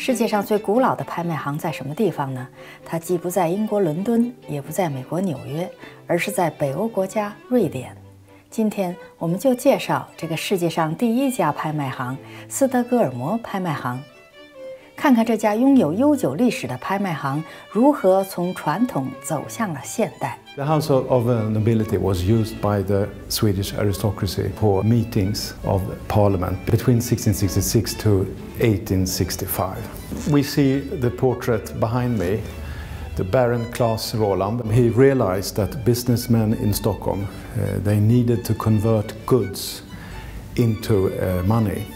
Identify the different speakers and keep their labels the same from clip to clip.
Speaker 1: 世界上最古老的拍卖行在什么地方呢？它既不在英国伦敦，也不在美国纽约，而是在北欧国家瑞典。今天我们就介绍这个世界上第一家拍卖行——斯德哥尔摩拍卖行，看看这家拥有悠久历史的拍卖行如何从传统走向了现代。
Speaker 2: The House of Nobility was used by the Swedish aristocracy for meetings of Parliament between 1666 to 1865. We see the portrait behind me, the Baron Claes Roland. He realized that businessmen in Stockholm, they needed to convert goods into money.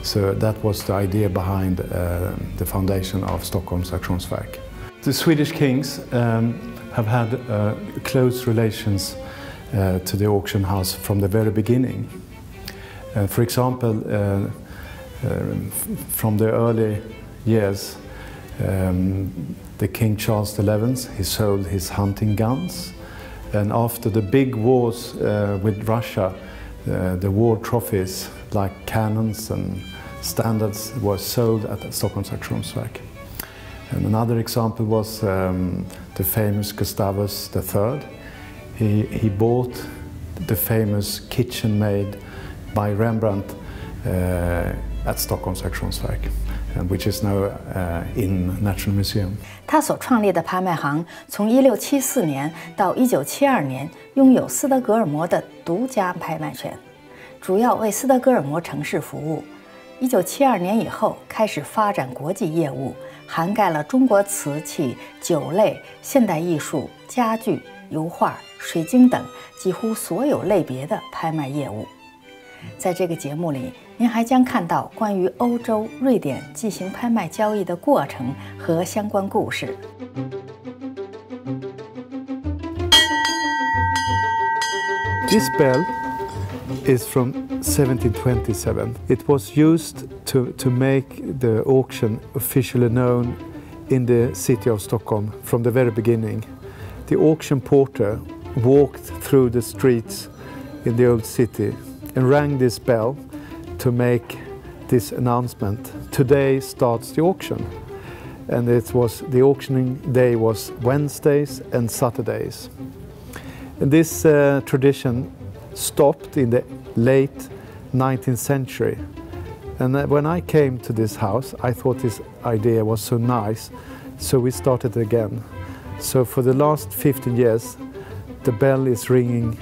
Speaker 2: So that was the idea behind the foundation of Stockholms Auktionsverk. The Swedish kings have had close relations to the auction house from the very beginning. For example, from the early years, the King Charles XI, he sold his hunting guns, and after the big wars with Russia, the war trophies like cannons and standards were sold at the Stockholms Auktionsverk. And another example was the famous Gustavus III. He bought the famous kitchen made by Rembrandt at Stockholms Auktionsverk, which is now in National Museum.
Speaker 1: 他所创立的拍卖行从1674年到1972年拥有斯德哥尔摩的独家拍卖权，主要为斯德哥尔摩城市服务。1972年以后开始发展国际业务，涵盖了中国瓷器、酒类、现代艺术、家具、油画、水晶等几乎所有类别的拍卖业务。在这个节目里，您还将看到关于欧洲、瑞典进行拍卖交易的过程和相关故事。
Speaker 2: This bell is from 1727. It was used to make the auction officially known in the city of Stockholm from the very beginning. The auction porter walked through the streets in the old city and rang this bell to make this announcement. Today starts the auction. And the auctioning day was Wednesdays and Saturdays. And this tradition stopped in the late 19th century. And when I came to this house, I thought this idea was so nice, so we started again. So for the last 15 years, the bell is ringing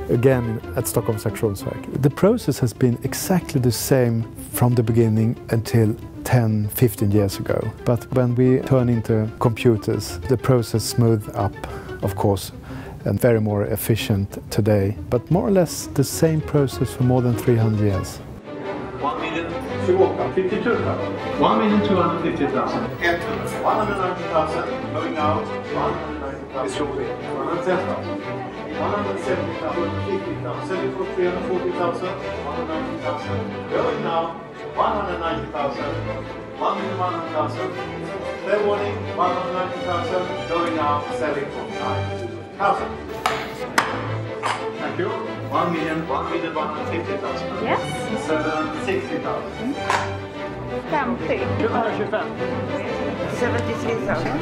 Speaker 2: again at Stockholms Auktionsverk. The process has been exactly the same from the beginning until 10-15 years ago. But when we turn into computers, the process smooths up, of course, and very more efficient today, but more or less the same process for more than 300 years.
Speaker 3: 1,052,000. 1,250,000. 190,000. Going out. 190,000. 170,000. 170,000. Selling for 340,000. 190,000. Going now. 190,000. 1,100,000. Fair warning. 190,000. Going now. Selling for 9,000. Thank you. 1,150,000.
Speaker 4: Yes.
Speaker 3: 760,000.
Speaker 4: 50.
Speaker 3: 225.
Speaker 4: 73,000.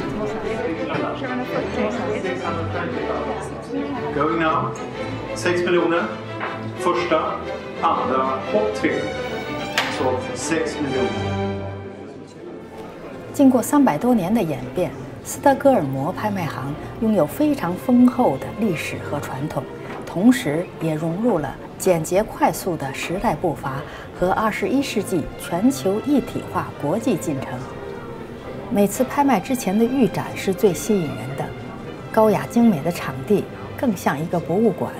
Speaker 3: 620,000. Going now. 6 miljoner. Första, andra och tredje. Så 6 miljoner.
Speaker 1: 经过300多年的演变，斯德哥尔摩拍卖行拥有非常丰厚的历史和传统，同时也融入了简洁快速的时代步伐和21世纪全球一体化国际进程。每次拍卖之前的预展是最吸引人的，高雅精美的场地更像一个博物馆。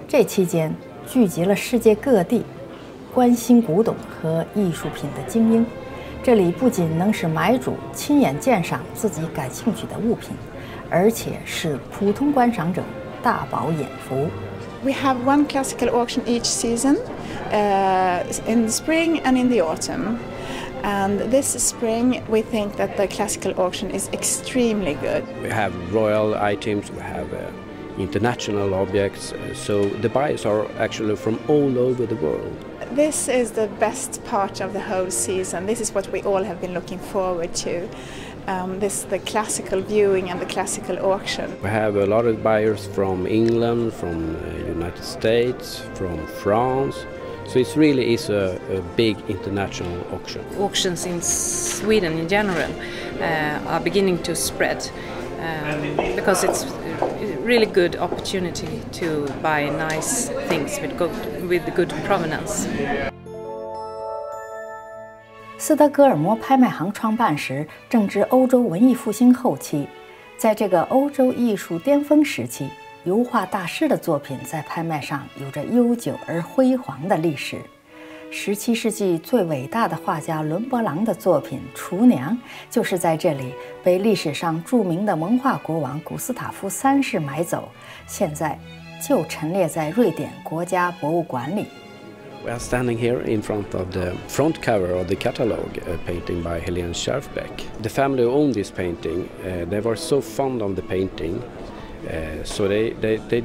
Speaker 1: 这期间聚集了世界各地关心古董和艺术品的精英。这里不仅能使买主亲眼鉴赏自己感兴趣的物品，而且使普通观赏者大饱眼福。
Speaker 4: We have one classical auction each season, in the spring and in the autumn. And this spring, we think that the classical auction is extremely good.
Speaker 5: We have royal items, we have international objects, so the buyers are actually from all over the world.
Speaker 4: This is the best part of the whole season. This is what we all have been looking forward to. The classical viewing and the classical auction.
Speaker 5: We have a lot of buyers from England, from United States, from France. So it really is a big international auction.
Speaker 6: Auctions in Sweden in general are beginning to spread because it's a really good opportunity to buy nice things with good provenance.
Speaker 1: 斯德哥尔摩拍卖行创办时正值欧洲文艺复兴后期，在这个欧洲艺术巅峰时期，油画大师的作品在拍卖上有着悠久而辉煌的历史。17世纪最伟大的画家伦勃朗的作品《厨娘》就是在这里被历史上著名的文化国王古斯塔夫3世买走，现在就陈列在瑞典国家博物馆里。
Speaker 5: We are standing here in front of the front cover of the catalogue, a painting by Helene Schärfbeck. The family who owned this painting, they were so fond of the painting, so they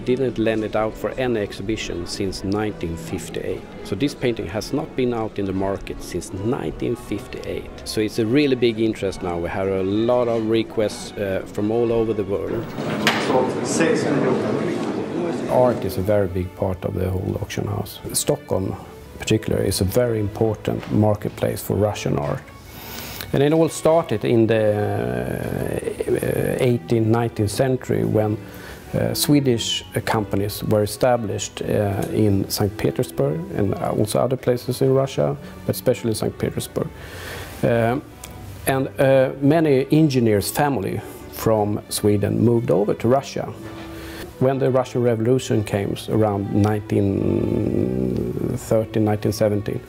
Speaker 5: didn't lend it out for any exhibition since 1958. So this painting has not been out in the market since 1958. So it's a really big interest now. We have a lot of requests from all over the world. Art is a very big part of the whole auction house. Stockholm, in particular, is a very important marketplace for Russian art. And it all started in the 18th, 19th century when Swedish companies were established in St. Petersburg and also other places in Russia, but especially St. Petersburg. And many engineers' family from Sweden moved over to Russia. When the Russian Revolution came around 1913, 1917,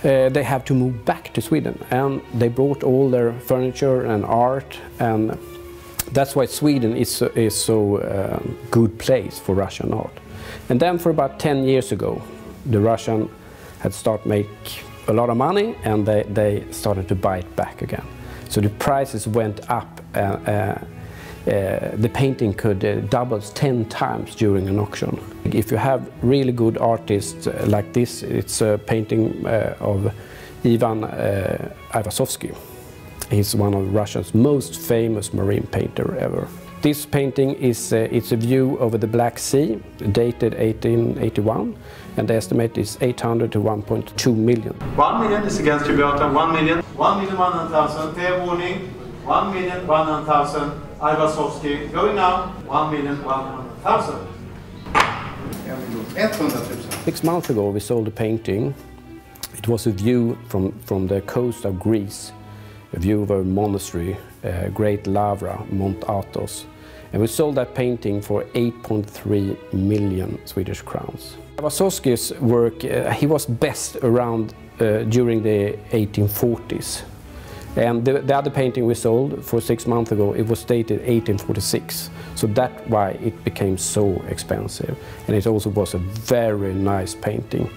Speaker 5: they had to move back to Sweden, and they brought all their furniture and art, and that's why Sweden is so good place for Russian art. And then for about 10 years ago, the Russian had started make a lot of money, and they started to buy it back again. So the prices went up. The painting could double 10 times during an auction. If you have really good artists like this, it's a painting of Ivan Aivazovsky. He's one of Russia's most famous marine painter ever. This painting is it's a view over the Black Sea, dated 1881, and the estimate is 800 to 1.2 million.
Speaker 3: 1 million is against you, Beata. 1 million. 1,100,000. Fair warning. 1,100,000. Aivazovsky going now. 1,100,000.
Speaker 2: 100,000.
Speaker 5: 6 months ago we sold a painting. It was a view from the coast of Greece, a view of a monastery, Great Lavra, Mount Athos. And we sold that painting for 8.3 million Swedish crowns. Aivazovsky's work, he was best around during the 1840s. And the other painting we sold for 6 months ago, it was dated 1846. So that's why it became so expensive. And it also was a very nice painting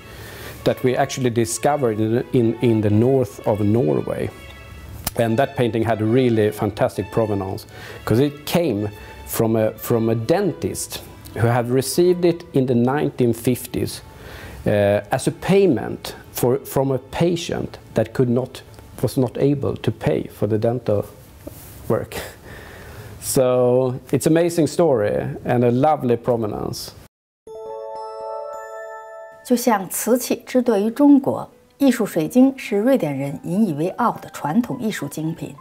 Speaker 5: that we actually discovered in the north of Norway. And that painting had a really fantastic provenance, because it came from a dentist who had received it in the 1950s as a payment from a patient that was not able to pay for the dental work. So it's an amazing story and a lovely provenance.
Speaker 1: 就像瓷器之对于中国，艺术水晶是瑞典人引以为傲的传统艺术精品。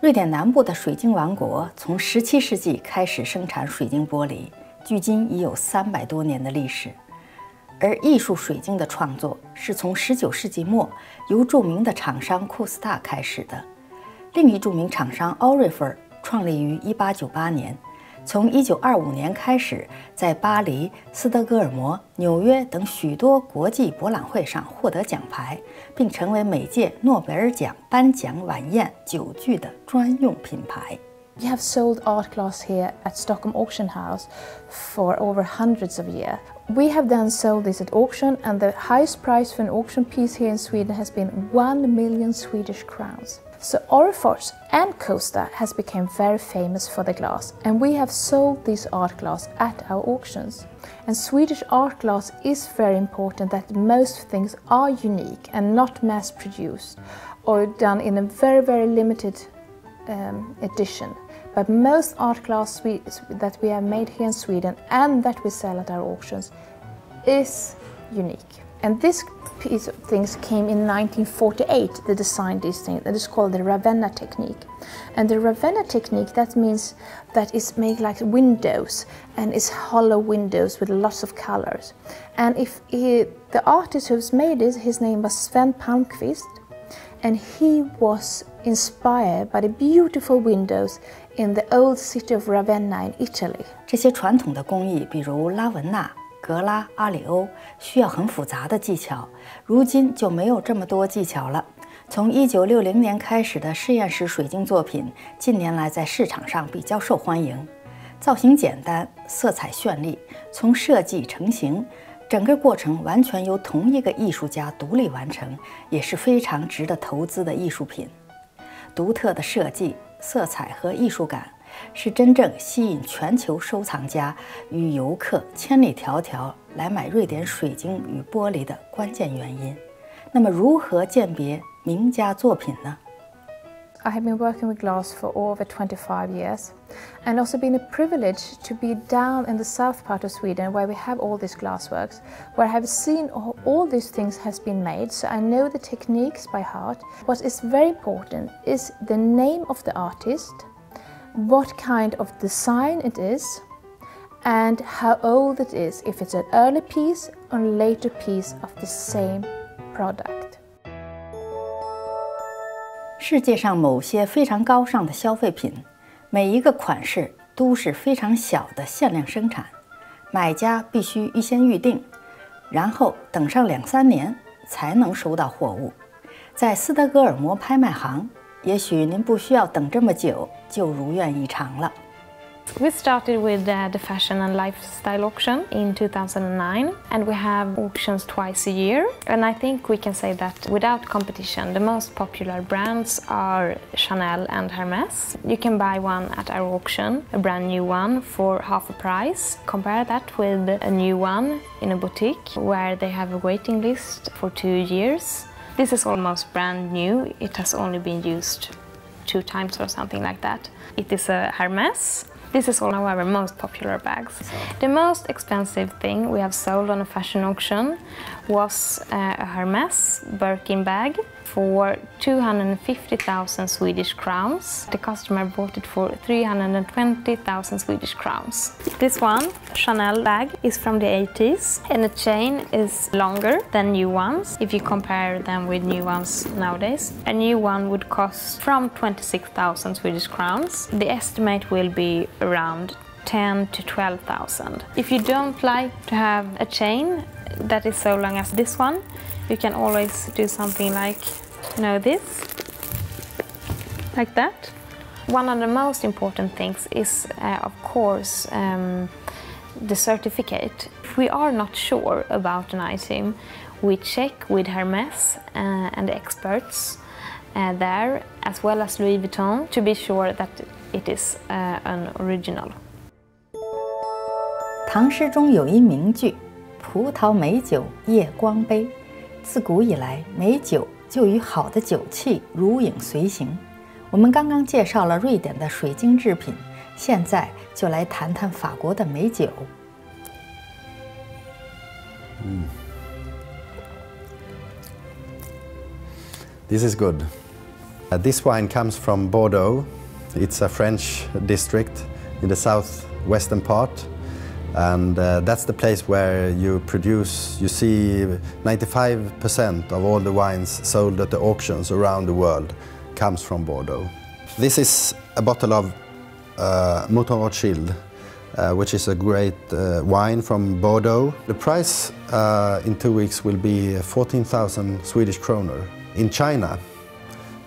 Speaker 1: 瑞典南部的水晶王国从17世纪开始生产水晶玻璃，距今已有300多年的历史。而艺术水晶的创作是从19世纪末由著名的厂商库斯塔开始的。另一著名厂商奥瑞菲尔创立于1898年。 从1925年开始，在巴黎、斯德哥尔摩、纽约等许多国际博览会上获得奖牌，并成为每届诺贝尔奖颁奖晚宴酒具的专用品牌。
Speaker 7: We have sold art glass here at Stockholms Auktionsverk for over hundreds of years. We have then sold this at auction, and the highest price for an auction piece here in Sweden has been 1 million Swedish crowns. So Orrefors and Kosta has become very famous for the glass, and we have sold this art glass at our auctions. And Swedish art glass is very important, that most things are unique and not mass-produced or done in a very, very limited edition. But most art glass that we have made here in Sweden and that we sell at our auctions is unique. And this piece of things came in 1948, they designed these things. That is called the Ravenna technique. And the Ravenna technique, that means that it's made like windows, and it's hollow windows with lots of colors. And the artist who's made it, his name was Sven Palmqvist, and he was inspired by the beautiful windows in the old city of Ravenna in Italy.
Speaker 1: 这些传统的工艺，比如拉文纳、格拉、阿里欧，需要很复杂的技巧，如今就没有这么多技巧了。从1960年开始的实验室水晶作品，近年来在市场上比较受欢迎。造型简单，色彩绚丽，从设计成型，整个过程完全由同一个艺术家独立完成，也是非常值得投资的艺术品。独特的设计、色彩和艺术感，是真正吸引全球收藏家与游客千里迢迢来买瑞典水晶与玻璃的关键原因。那么，如何鉴别名家作品呢？
Speaker 7: I have been working with glass for over 25 years, and also been a privilege to be down in the south part of Sweden where we have all these glassworks, where I have seen all these things has been made, so I know the techniques by heart. What is very important is the name of the artist, what kind of design it is, and how old it is, if it's an early piece or a later piece of the same product.
Speaker 1: 世界上某些非常高尚的消费品，每一个款式都是非常小的限量生产，买家必须预先预定，然后等上2-3年才能收到货物。在斯德哥尔摩拍卖行，也许您不需要等这么久，就如愿以偿了。
Speaker 8: We started with the fashion and lifestyle auction in 2009, and we have auctions twice a year. And I think we can say that without competition, the most popular brands are Chanel and Hermes. You can buy one at our auction, a brand new one, for half a price. Compare that with a new one in a boutique where they have a waiting list for 2 years. This is almost brand new. It has only been used 2 times or something like that. It is a Hermes. This is all our most popular bags. The most expensive thing we have sold on a fashion auction was a Hermes Birkin bag for 250,000 Swedish crowns. The customer bought it for 320,000 Swedish crowns. This one, Chanel bag, is from the 80s, and the chain is longer than new ones if you compare them with new ones nowadays. A new one would cost from 26,000 Swedish crowns. The estimate will be around 10 to 12,000. If you don't like to have a chain that is so long as this one, you can always do something like, this, like that. One of the most important things is, of course, the certificate. If we are not sure about an item, we check with Hermes and the experts there, as well as Louis Vuitton, to be sure that it is an original.
Speaker 1: 唐诗中有一名句：“葡萄美酒夜光杯。”自古以来，美酒就与好的酒器如影随形。我们刚刚介绍了瑞典的水晶制品，现在就来谈谈法国的美酒。
Speaker 9: This is good. This wine comes from Bordeaux. It's a French district in the southwestern part. And that's the place where you see 95% of all the wines sold at the auctions around the world comes from Bordeaux. This is a bottle of Mouton Rothschild, which is a great wine from Bordeaux. The price in 2 weeks will be 14,000 Swedish kroner. In China,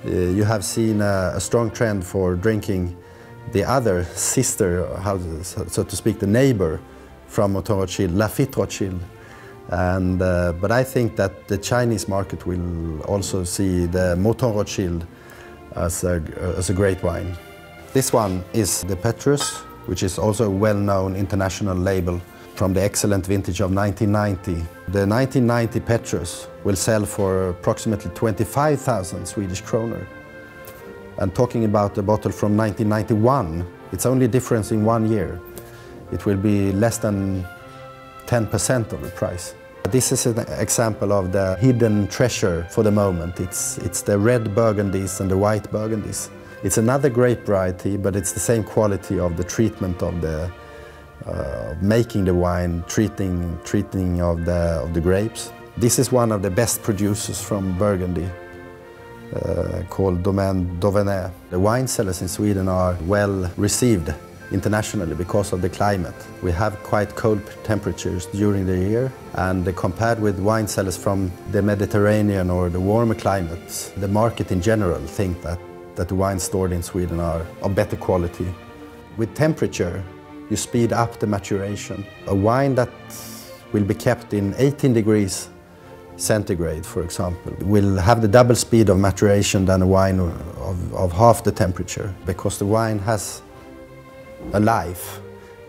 Speaker 9: you have seen a strong trend for drinking the other sister, so to speak, the neighbor from Mouton Rothschild, Lafite Rothschild. And, but I think that the Chinese market will also see the Mouton Rothschild as a great wine. This one is the Petrus, which is also a well-known international label from the excellent vintage of 1990. The 1990 Petrus will sell for approximately 25,000 Swedish kroner. And talking about the bottle from 1991, it's only a difference in 1 year. It will be less than 10% of the price. This is an example of the hidden treasure for the moment. It's the red Burgundies and the white Burgundies. It's another grape variety, but it's the same quality of the treatment of the making the wine, treating of the grapes. This is one of the best producers from Burgundy, called Domaine d'Auvergne. The wine cellars in Sweden are well received internationally because of the climate. We have quite cold temperatures during the year, and compared with wine cellars from the Mediterranean or the warmer climates, the market in general think that the wines stored in Sweden are of better quality. With temperature, you speed up the maturation. A wine that will be kept in 18 degrees centigrade, for example, will have the double speed of maturation than a wine of half the temperature, because the wine has a life.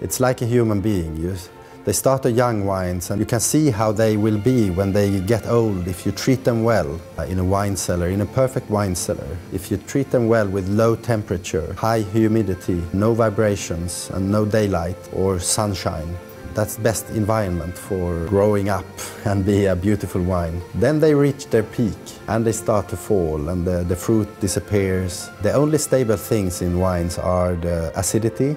Speaker 9: It's like a human being. They start young wines, and you can see how they will be when they get old if you treat them well in a wine cellar, in a perfect wine cellar. If you treat them well with low temperature, high humidity, no vibrations and no daylight or sunshine, that's the best environment for growing up and be a beautiful wine. Then they reach their peak and they start to fall, and the fruit disappears. The only stable things in wines are the acidity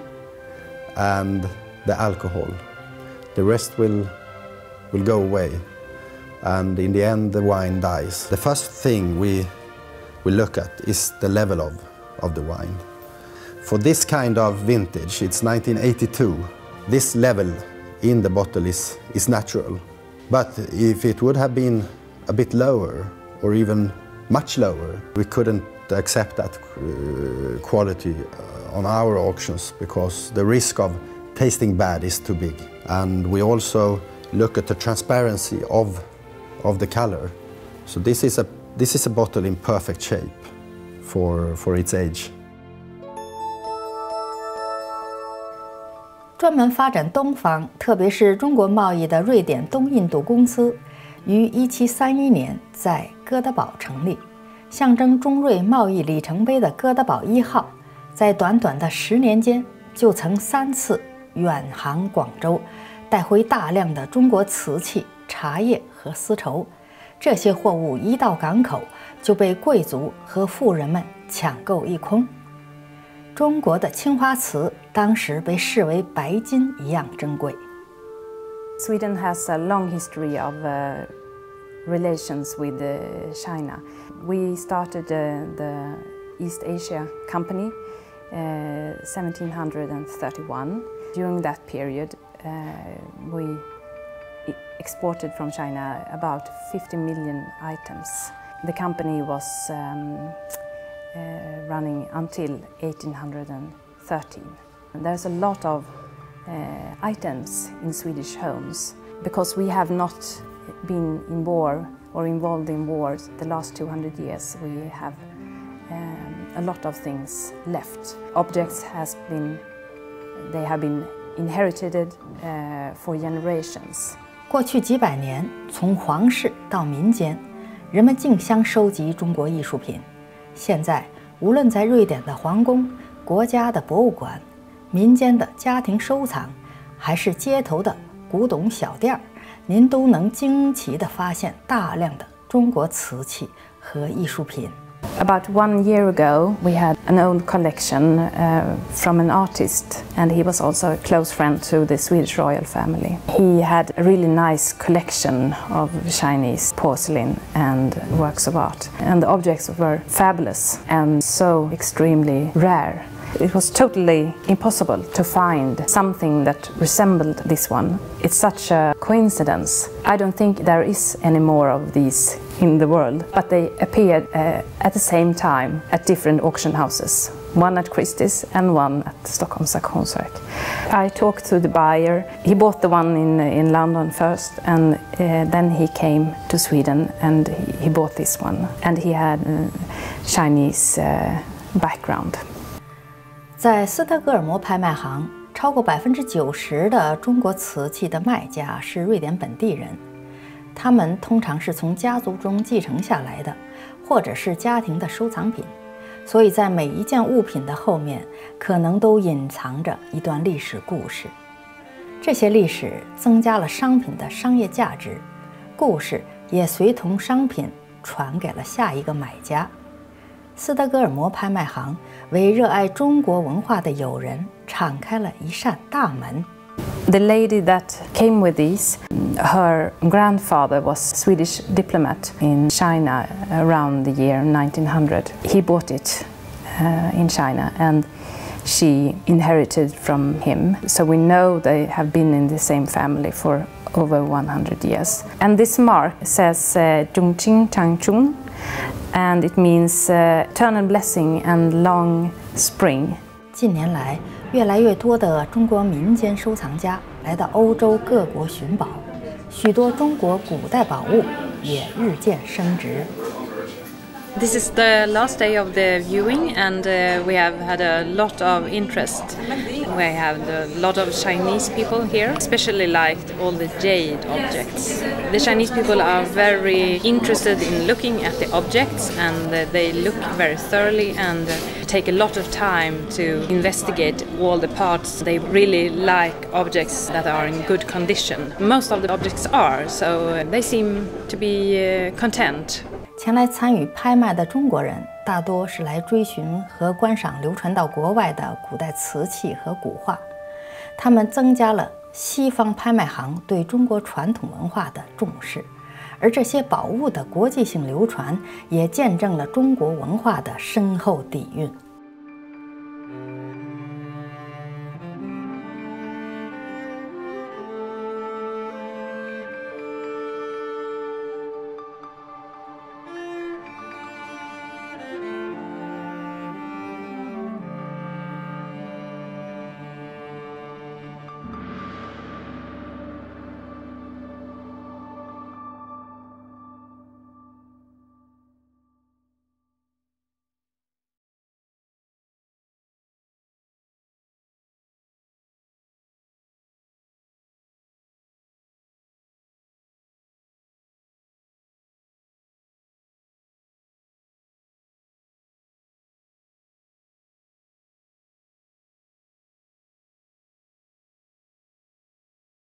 Speaker 9: and the alcohol. The rest will go away, and in the end the wine dies. The first thing we look at is the level of the wine. For this kind of vintage, it's 1982. This level in the bottle is natural. But if it would have been a bit lower, or even much lower, we couldn't accept that quality on our auctions, because the risk of tasting bad is too big. And we also look at the transparency of the color. So this is a bottle in perfect shape for its age.
Speaker 1: 专门发展东方，特别是中国贸易的瑞典东印度公司，于1731年在哥德堡成立。象征中瑞贸易里程碑的哥德堡1号，在短短的10年间，就曾3次远航广州，带回大量的中国瓷器、茶叶和丝绸。这些货物一到港口，就被贵族和富人们抢购一空。中国的青花瓷当时被视为白金一样珍贵。
Speaker 10: Sweden has a long history of relations with China. We started the East Asia Company 1731. During that period, we exported from China about 50 million items. The company was running until 1813. There's a lot of items in Swedish homes, because we have not been in war or involved in wars the last 200 years. We have a lot of things left. Objects have been inherited for generations.
Speaker 1: 过去几百年，从皇室到民间，人们竞相收集中国艺术品。现在，无论在瑞典的皇宫、国家的博物馆、民间的家庭收藏，还是街头的古董小店儿，您都能惊奇地发现大量的中国瓷器和艺术品。
Speaker 10: About 1 year ago, we had an old collection from an artist, and he was also a close friend to the Swedish royal family. He had a really nice collection of Chinese porcelain and works of art, and the objects were fabulous and so extremely rare. It was totally impossible to find something that resembled this one. It's such a coincidence. I don't think there is any more of these in the world, but they appeared at the same time at different auction houses. one at Christie's and one at Stockholms Auktionsverk. I talked to the buyer. He bought the one in London first, and then he came to Sweden and he bought this one. And he had a Chinese background.
Speaker 1: 在斯德哥尔摩拍卖行，超过90%的中国瓷器的卖家是瑞典本地人。他们通常是从家族中继承下来的，或者是家庭的收藏品，所以在每一件物品的后面，可能都隐藏着一段历史故事。这些历史增加了商品的商业价值，故事也随同商品传给了下一个买家。斯德哥尔摩拍卖行为热爱中国文化的友人敞开了一扇大门。
Speaker 10: The lady that came with these, her grandfather was a Swedish diplomat in China around the year 1900. He bought it in China and she inherited from him. So we know they have been in the same family for over 100 years. And this mark says Zhongqing Changchung, and it means eternal blessing and long spring.
Speaker 1: 近年来，越来越多的中国民间收藏家来到欧洲各国寻宝，许多中国古代宝物也日渐升值。
Speaker 6: This is the last day of the viewing, and we have had a lot of interest. We have a lot of Chinese people here, especially liked all the jade objects. The Chinese people are very interested in looking at the objects, and they look very thoroughly and take a lot of time to investigate all the parts. They really like objects that are in good condition. Most of the objects are, so they seem to be content.
Speaker 1: 前来参与拍卖的中国人，大多是来追寻和观赏流传到国外的古代瓷器和古画，他们增加了西方拍卖行对中国传统文化的重视，而这些宝物的国际性流传，也见证了中国文化的深厚底蕴。